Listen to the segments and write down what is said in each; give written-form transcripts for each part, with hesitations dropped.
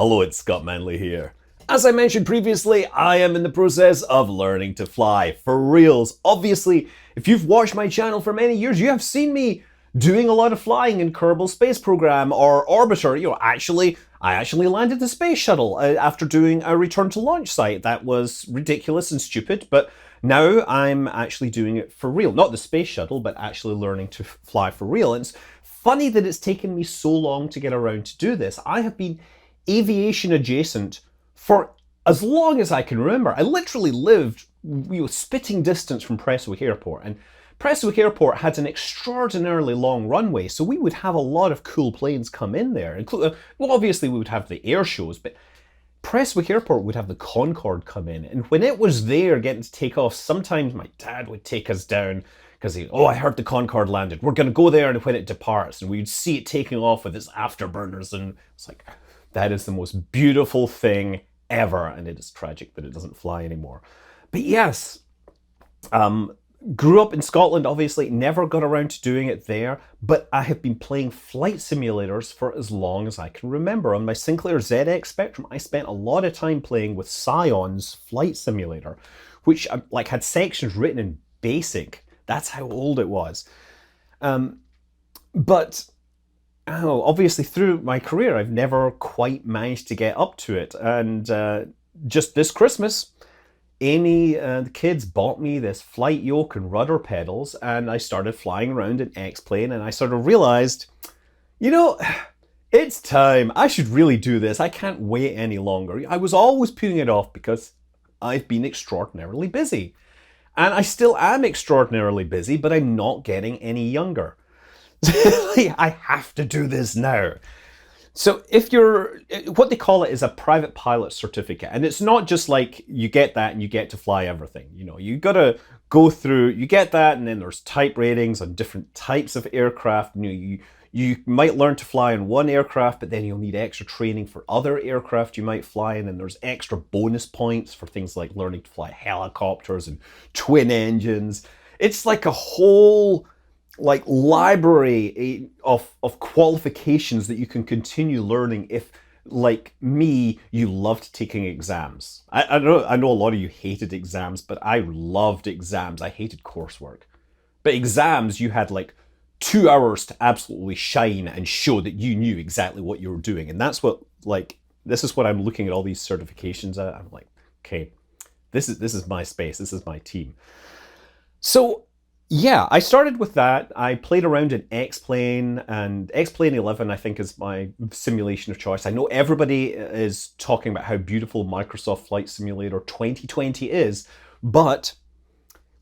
Hello, it's Scott Manley here. As I mentioned previously, I am in the process of learning to fly, for reals. Obviously, if you've watched my channel for many years, you have seen me doing a lot of flying in Kerbal Space Program or Orbiter. I actually landed the space shuttle after doing a return to launch site. That was ridiculous and stupid, but now I'm actually doing it for real. Not the space shuttle, but actually learning to fly for real. And it's funny that it's taken me so long to get around to do this. I have been aviation adjacent for as long as I can remember. I literally lived spitting distance from Prestwick Airport, and Prestwick Airport had an extraordinarily long runway, so we would have a lot of cool planes come in there. Well, obviously we would have the air shows, but Prestwick Airport would have the Concorde come in, and when it was there getting to take off, sometimes my dad would take us down because I heard the Concorde landed. We're going to go there and when it departs, and we'd see it taking off with its afterburners, and it's like, that is the most beautiful thing ever, and it is tragic that it doesn't fly anymore. But yes, grew up in Scotland, obviously, never got around to doing it there, but I have been playing flight simulators for as long as I can remember. On my Sinclair ZX Spectrum, I spent a lot of time playing with Scion's flight simulator, which had sections written in BASIC. That's how old it was. Obviously through my career, I've never quite managed to get up to it. And just this Christmas, Amy and the kids bought me this flight yoke and rudder pedals, and I started flying around in XPlane, and I sort of realized, it's time. I should really do this. I can't wait any longer. I was always putting it off because I've been extraordinarily busy. And I still am extraordinarily busy, but I'm not getting any younger. I have to do this now. So what they call it is a private pilot certificate. And it's not just like you get that and you get to fly everything. You got to go through, you get that, and then there's type ratings on different types of aircraft. You might learn to fly in one aircraft, but then you'll need extra training for other aircraft you might fly in. And there's extra bonus points for things like learning to fly helicopters and twin engines. It's like a whole library of qualifications that you can continue learning if, like me, you loved taking exams. I know a lot of you hated exams, but I loved exams. I hated coursework. But exams, you had 2 hours to absolutely shine and show that you knew exactly what you were doing. And that's what, this is what I'm looking at all these certifications at. I'm like, okay, this is my space. This is my team. So yeah, I started with that. I played around in XPlane, and XPlane 11, I think, is my simulation of choice. I know everybody is talking about how beautiful Microsoft Flight Simulator 2020 is, but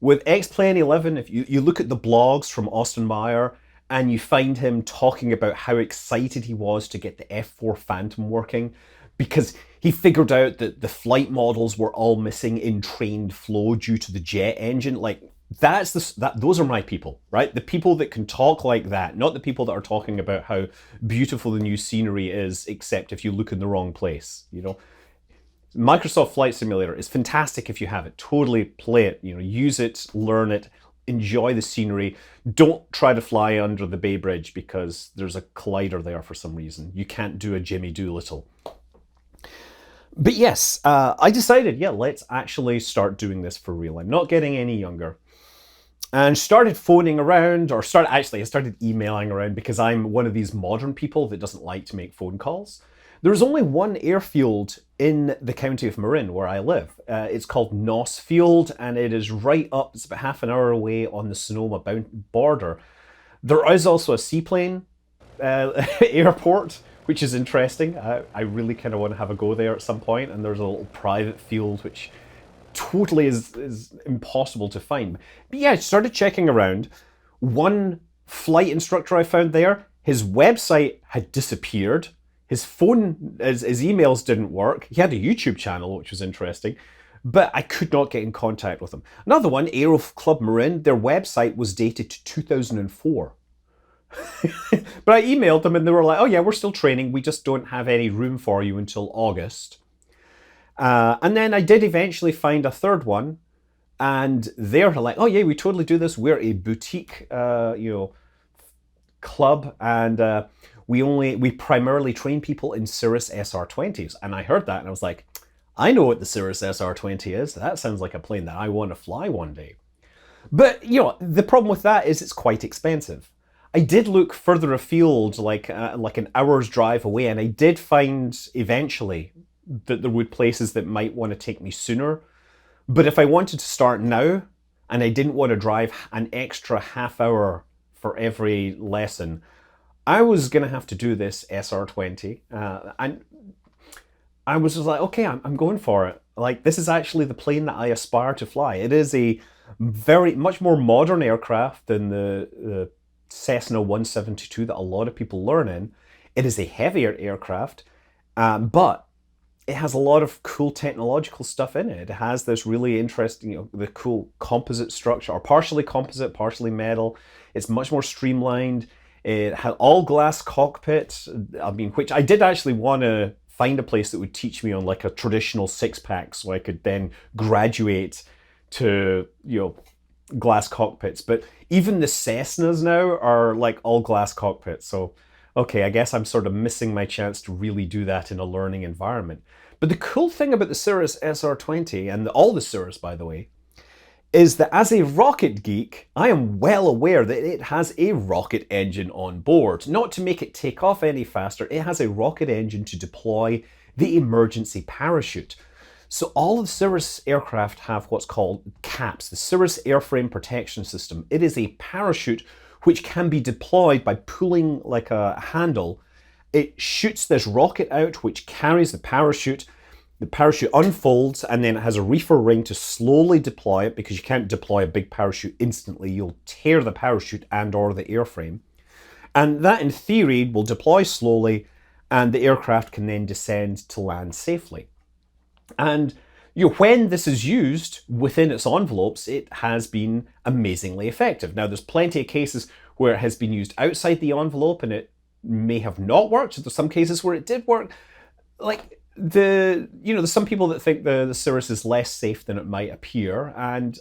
with XPlane 11, if you look at the blogs from Austin Meyer, and you find him talking about how excited he was to get the F4 Phantom working, because he figured out that the flight models were all missing in trained flow due to the jet engine. Those are my people, right? The people that can talk like that, not the people that are talking about how beautiful the new scenery is, except if you look in the wrong place, Microsoft Flight Simulator is fantastic if you have it. Totally play it, use it, learn it, enjoy the scenery. Don't try to fly under the Bay Bridge because there's a collider there for some reason. You can't do a Jimmy Doolittle. But yes, I decided, let's actually start doing this for real. I'm not getting any younger. And started phoning around, I started emailing around because I'm one of these modern people that doesn't like to make phone calls. There's only one airfield in the county of Marin where I live. It's called Noss Field, and it is right up, it's about half an hour away on the Sonoma border. There is also a seaplane airport, which is interesting. I really kind of want to have a go there at some point, and there's a little private field which totally is impossible to find. But yeah, I started checking around. One flight instructor I found there, his website had disappeared. His phone, his emails didn't work. He had a YouTube channel, which was interesting, but I could not get in contact with him. Another one, Aero Club Marin, their website was dated to 2004. But I emailed them and they were like, oh yeah, we're still training. We just don't have any room for you until August. And then I did eventually find a third one, and they're like, oh yeah, we totally do this. We're a boutique, club, and we primarily train people in Cirrus SR20s. And I heard that and I was like, I know what the Cirrus SR20 is. That sounds like a plane that I want to fly one day. But, you know, the problem with that is it's quite expensive. I did look further afield, like an hour's drive away, and I did find eventually that there would places that might want to take me sooner. But if I wanted to start now, and I didn't want to drive an extra half hour for every lesson, I was going to have to do this SR20. And I was just like, okay, I'm going for it. Like, this is actually the plane that I aspire to fly. It is a much more modern aircraft than the Cessna 172 that a lot of people learn in. It is a heavier aircraft, but it has a lot of cool technological stuff in it. It has this really interesting, you know, the cool composite structure, or partially composite, partially metal. It's much more streamlined. It had all glass cockpit. I mean, which I did actually want to find a place that would teach me on like a traditional 6-pack, so I could then graduate to, you know, glass cockpits. But even the Cessnas now are like all glass cockpits. So, okay, I guess I'm sort of missing my chance to really do that in a learning environment. But the cool thing about the Cirrus SR20, and all the Cirrus, by the way, is that as a rocket geek, I am well aware that it has a rocket engine on board. Not to make it take off any faster, it has a rocket engine to deploy the emergency parachute. So all of the Cirrus aircraft have what's called CAPS, the Cirrus Airframe Protection System. It is a parachute which can be deployed by pulling like a handle. It shoots this rocket out which carries the parachute. The parachute unfolds and then it has a reefer ring to slowly deploy it, because you can't deploy a big parachute instantly. You'll tear the parachute and or the airframe. And that in theory will deploy slowly, and the aircraft can then descend to land safely. And you know, when this is used within its envelopes, it has been amazingly effective. Now, there's plenty of cases where it has been used outside the envelope and it may have not worked. There's some cases where it did work. Like, there's some people that think the Cirrus is less safe than it might appear, and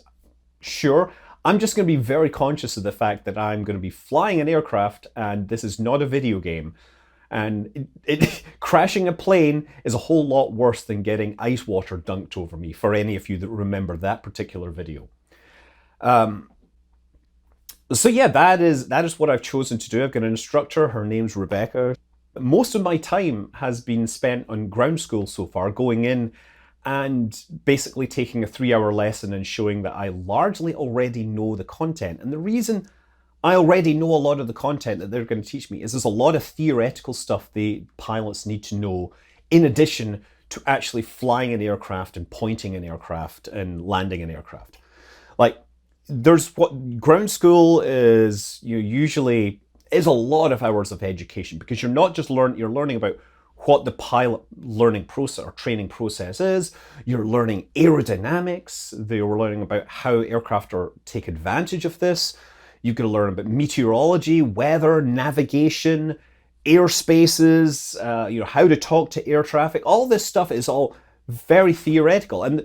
sure, I'm just going to be very conscious of the fact that I'm going to be flying an aircraft, and this is not a video game, and crashing a plane is a whole lot worse than getting ice water dunked over me, for any of you that remember that particular video. So yeah, that is what I've chosen to do. I've got an instructor, her name's Rebecca. Most of my time has been spent on ground school so far, going in and basically taking a 3-hour lesson and showing that I largely already know the content. And the reason I already know a lot of the content that they're going to teach me is there's a lot of theoretical stuff the pilots need to know in addition to actually flying an aircraft and pointing an aircraft and landing an aircraft. Like, there's what ground school is, you usually is a lot of hours of education, because you're not just you're learning about what the pilot learning process or training process is. You're learning aerodynamics. You're learning about how aircraft take advantage of this. You've got to learn about meteorology, weather, navigation, airspaces, how to talk to air traffic. All this stuff is all very theoretical. And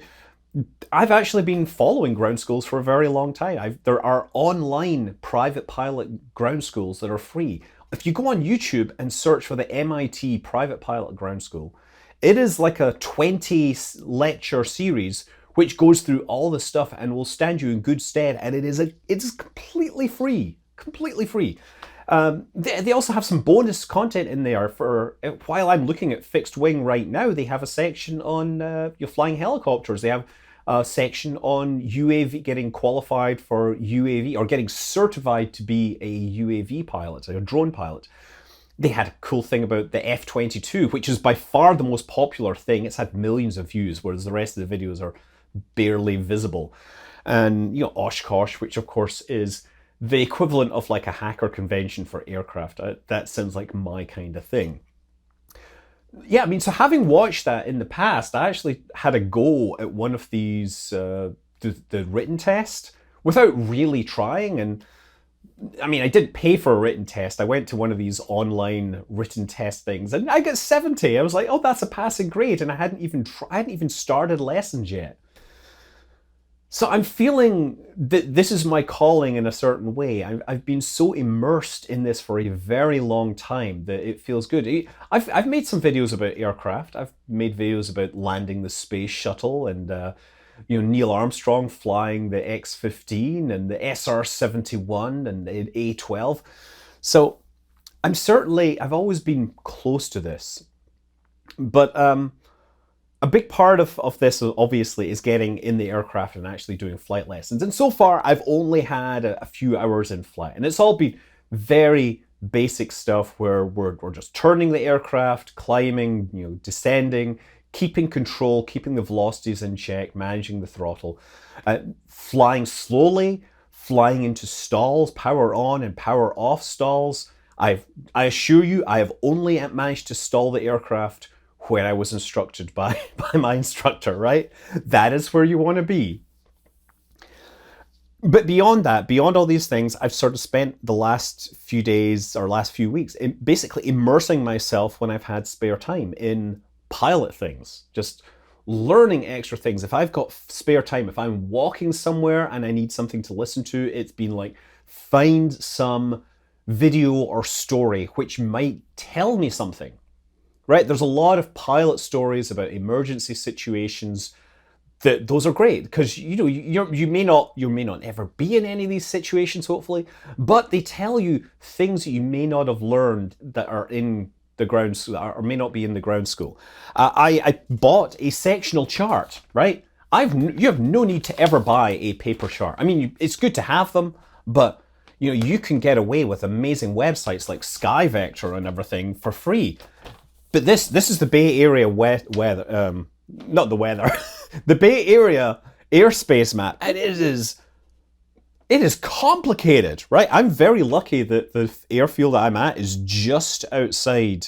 I've actually been following ground schools for a very long time. There are online private pilot ground schools that are free. If you go on YouTube and search for the MIT Private Pilot Ground School, it is like a 20 lecture series which goes through all the stuff and will stand you in good stead. And it's completely free, completely free. They also have some bonus content in there for, while I'm looking at fixed wing right now, they have a section on your flying helicopters. They have a section on UAV, getting qualified for UAV or getting certified to be a UAV pilot, a drone pilot. They had a cool thing about the F-22, which is by far the most popular thing. It's had millions of views, whereas the rest of the videos are barely visible. And, Oshkosh, which of course is the equivalent of like a hacker convention for aircraft. That sounds like my kind of thing. Yeah, so having watched that in the past, I actually had a go at one of these, the written test, without really trying. And I didn't pay for a written test. I went to one of these online written test things, and I got 70. I was like, oh, that's a passing grade, and I hadn't even started lessons yet. So I'm feeling that this is my calling in a certain way. I've been so immersed in this for a very long time that it feels good. I've made some videos about aircraft. I've made videos about landing the space shuttle and Neil Armstrong flying the X-15 and the SR-71 and the A-12. So I've always been close to this. But a big part of this, obviously, is getting in the aircraft and actually doing flight lessons. And so far, I've only had a few hours in flight. And it's all been very basic stuff where we're just turning the aircraft, climbing, descending, keeping control, keeping the velocities in check, managing the throttle, flying slowly, flying into stalls, power on and power off stalls. I assure you, I have only managed to stall the aircraft where I was instructed by my instructor, right? That is where you want to be. But beyond that, beyond all these things, I've sort of spent the last few days or last few weeks in basically immersing myself when I've had spare time in pilot things, just learning extra things. If I've got spare time, if I'm walking somewhere and I need something to listen to, it's been like, find some video or story which might tell me something. Right? There's a lot of pilot stories about emergency situations. Those are great because you may not ever be in any of these situations, hopefully, but they tell you things that you may not have learned that are in the ground or may not be in the ground school. I bought a sectional chart. Right? You have no need to ever buy a paper chart. I mean, it's good to have them, but you can get away with amazing websites like Skyvector and everything for free. But this is the Bay Area weather, not the weather, the Bay Area airspace map, and it is complicated, right? I'm very lucky that the airfield that I'm at is just outside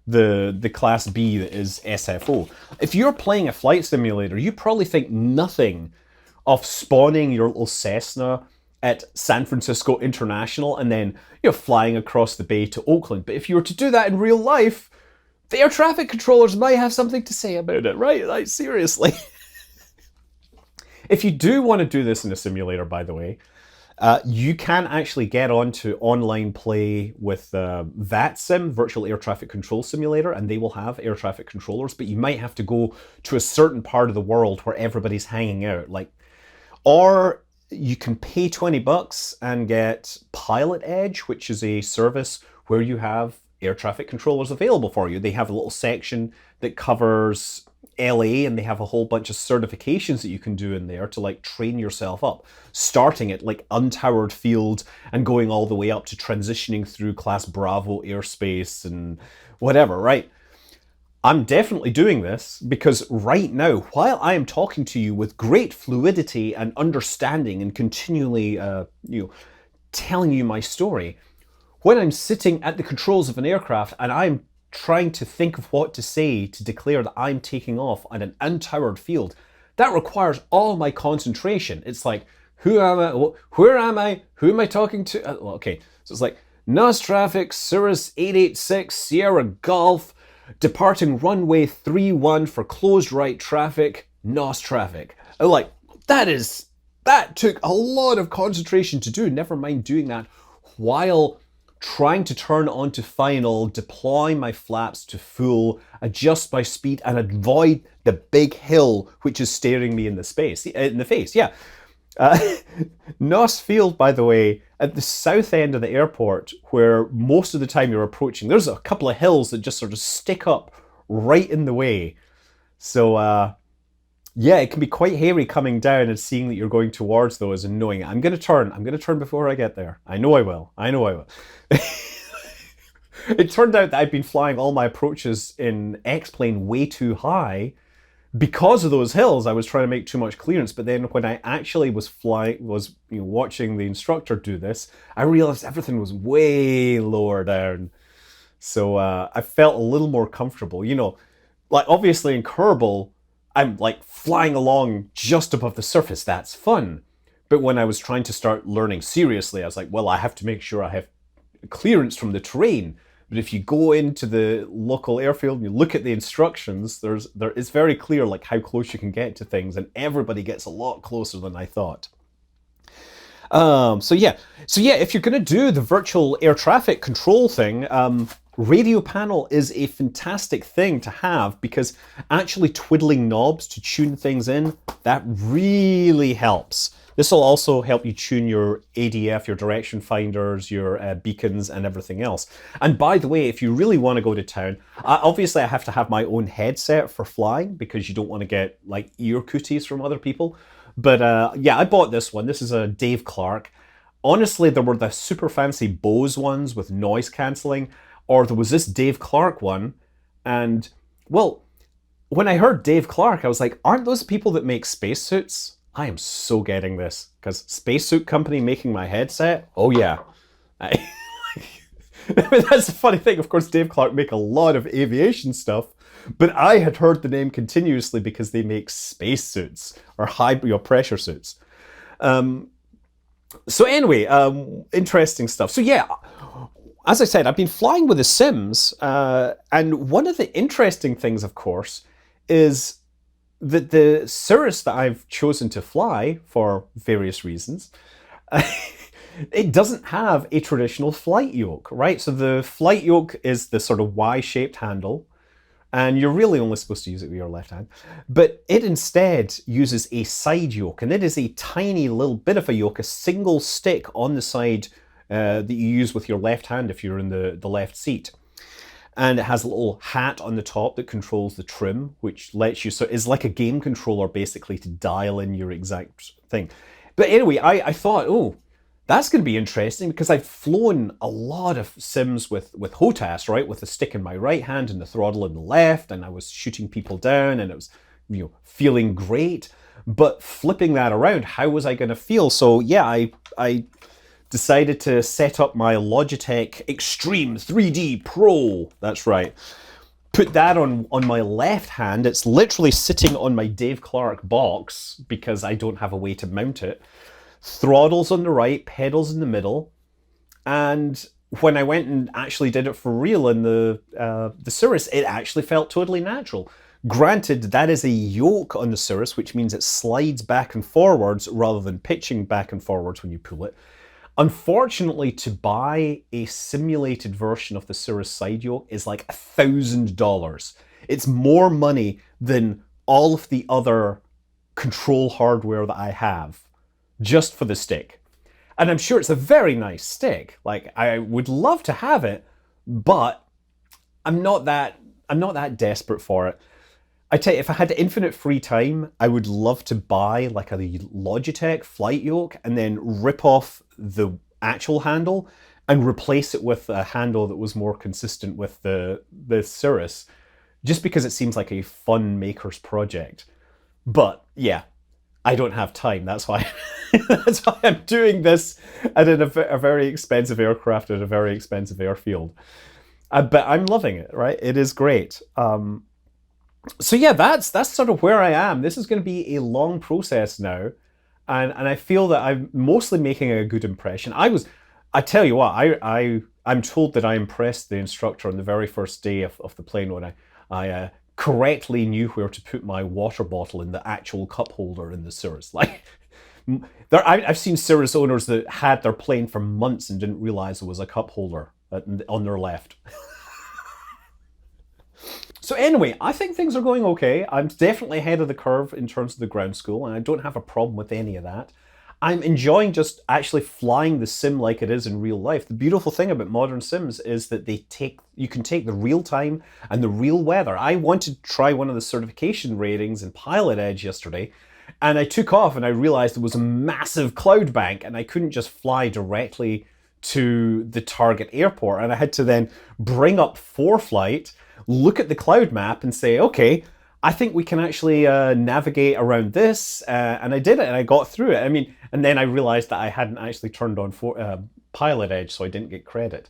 the Class B that is SFO. If you're playing a flight simulator, you probably think nothing of spawning your little Cessna at San Francisco International and then flying across the bay to Oakland. But if you were to do that in real life, the air traffic controllers might have something to say about it, right? Like, seriously. If you do want to do this in a simulator, by the way, you can actually get onto online play with VATSIM, Virtual Air Traffic Control Simulator, and they will have air traffic controllers, but you might have to go to a certain part of the world where everybody's hanging out. Or you can pay $20 and get Pilot Edge, which is a service where you have air traffic controllers available for you. They have a little section that covers LA, and they have a whole bunch of certifications that you can do in there to train yourself up, starting at untowered field and going all the way up to transitioning through Class Bravo airspace and whatever, right? I'm definitely doing this because right now, while I am talking to you with great fluidity and understanding and continually telling you my story, when I'm sitting at the controls of an aircraft and I'm trying to think of what to say to declare that I'm taking off on an untowered field, that requires all my concentration. It's like, who am I? Where am I? Who am I talking to? Okay, so it's like, NOS traffic, Cirrus 886, Sierra Golf, departing runway 31 for closed right traffic, NOS traffic. That took a lot of concentration to do, never mind doing that while trying to turn on to final, deploy my flaps to full, adjust my speed, and avoid the big hill which is staring me in the face. Yeah. NOS Field, by the way, at the south end of the airport, where most of the time you're approaching, there's a couple of hills that just sort of stick up right in the way. So, yeah, it can be quite hairy coming down and seeing that you're going towards those and knowing I'm going to turn before I get there. I know I will. It turned out that I'd been flying all my approaches in X-plane way too high because of those hills. I was trying to make too much clearance, but then when I actually was watching the instructor do this, I realized everything was way lower down. So I felt a little more comfortable. Obviously in Kerbal, I'm flying along just above the surface. That's fun. But when I was trying to start learning seriously, I was like, well, I have to make sure I have clearance from the terrain But if you go into the local airfield and you look at the instructions, it's very clear like how close you can get to things, and everybody gets a lot closer than I thought. So yeah, if you're going to do the virtual air traffic control thing, radio panel is a fantastic thing to have, because actually twiddling knobs to tune things in, that really helps. This will also help you tune your ADF, your direction finders, your beacons, and everything else. And by the way, if you really want to go to town, obviously I have to have my own headset for flying, because you don't want to get like ear cooties from other people. But yeah, I bought this one. This is a Dave Clark. Honestly, there were the super fancy Bose ones with noise cancelling, or there was this Dave Clark one. And, well, when I heard Dave Clark, I was like, aren't those people that make spacesuits? I am so getting this, because spacesuit company making my headset? Oh yeah. I mean, that's the funny thing. Of course, Dave Clark make a lot of aviation stuff, but I had heard the name continuously because they make spacesuits or high pressure suits. So anyway, interesting stuff. So yeah, as I said, I've been flying with the Sims, and one of the interesting things, of course, is that the Cirrus that I've chosen to fly for various reasons, it doesn't have a traditional flight yoke, right? So the flight yoke is the sort of Y-shaped handle, and you're really only supposed to use it with your left hand. But it instead uses a side yoke, and it is a tiny little bit of a yoke, a single stick on the side that you use with your left hand if you're in the left seat. And it has a little hat on the top that controls the trim, which lets you, so it's like a game controller basically to dial in your exact thing. But anyway, I thought, oh, that's going to be interesting, because I've flown a lot of sims with HOTAS, right? With the stick in my right hand and the throttle in the left, and I was shooting people down, and it was, you know, feeling great. But flipping that around, how was I going to feel? So yeah, I decided to set up my Logitech Extreme 3D Pro. That's right. Put that on my left hand. It's literally sitting on my Dave Clark box because I don't have a way to mount it. Throttles on the right, pedals in the middle. And when I went and actually did it for real in the Cirrus, it actually felt totally natural. Granted, that is a yoke on the Cirrus, which means it slides back and forwards rather than pitching back and forwards when you pull it. Unfortunately, to buy a simulated version of the Cirrus side yoke is like $1,000. It's more money than all of the other control hardware that I have, just for the stick. And I'm sure it's a very nice stick. Like, I would love to have it, but I'm not that desperate for it. I tell you, if I had infinite free time, I would love to buy like a Logitech flight yoke and then rip off the actual handle and replace it with a handle that was more consistent with the Cirrus, just because it seems like a fun maker's project. But yeah, I don't have time. That's why that's why I'm doing this at a very expensive aircraft at a very expensive airfield. But I'm loving it, right? It is great. So yeah, that's sort of where I am. This is going to be a long process now, and I feel that I'm mostly making a good impression. I tell you what, I'm told that I impressed the instructor on the very first day of the plane when I correctly knew where to put my water bottle in the actual cup holder in the Cirrus. Like, I've seen Cirrus owners that had their plane for months and didn't realize there was a cup holder on their left. So anyway, I think things are going okay. I'm definitely ahead of the curve in terms of the ground school, and I don't have a problem with any of that. I'm enjoying just actually flying the sim like it is in real life. The beautiful thing about modern sims is that you can take the real time and the real weather. I wanted to try one of the certification ratings in Pilot Edge yesterday, and I took off and I realized there was a massive cloud bank and I couldn't just fly directly to the target airport, and I had to then bring up ForeFlight, look at the cloud map and say, okay, I think we can actually navigate around this, and I did it and I got through it. I mean, and then I realized that I hadn't actually turned on Pilot Edge, so I didn't get credit.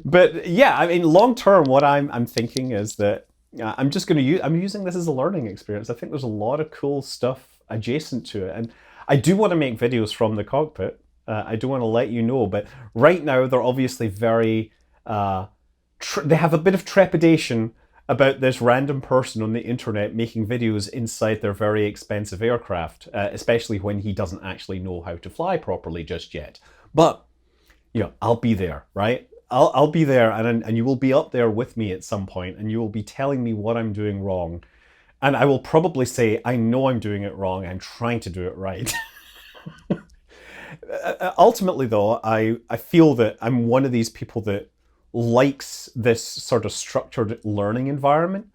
But yeah, I mean, long term, what I'm thinking is that I'm using this as a learning experience. I think there's a lot of cool stuff adjacent to it, and I do want to make videos from the cockpit. I do want to let you know. But right now, they're obviously very, they have a bit of trepidation about this random person on the internet making videos inside their very expensive aircraft, especially when he doesn't actually know how to fly properly just yet. But, I'll be there, right? I'll be there, and you will be up there with me at some point, and you will be telling me what I'm doing wrong. And I will probably say, I know I'm doing it wrong, I'm trying to do it right. Ultimately, though, I feel that I'm one of these people that likes this sort of structured learning environment.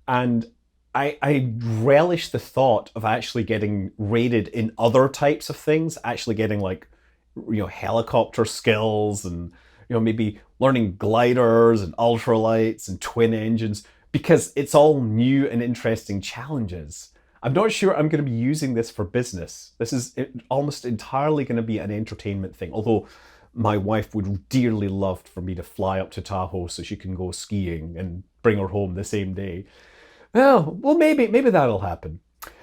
And I relish the thought of actually getting rated in other types of things, actually getting like, helicopter skills and, maybe learning gliders and ultralights and twin engines, because it's all new and interesting challenges. I'm not sure I'm going to be using this for business. This is almost entirely going to be an entertainment thing, although my wife would dearly love for me to fly up to Tahoe so she can go skiing and bring her home the same day. Well, maybe that'll happen.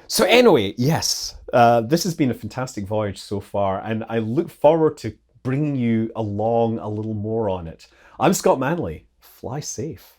So anyway, yes, this has been a fantastic voyage so far, and I look forward to bringing you along a little more on it. I'm Scott Manley. Fly safe.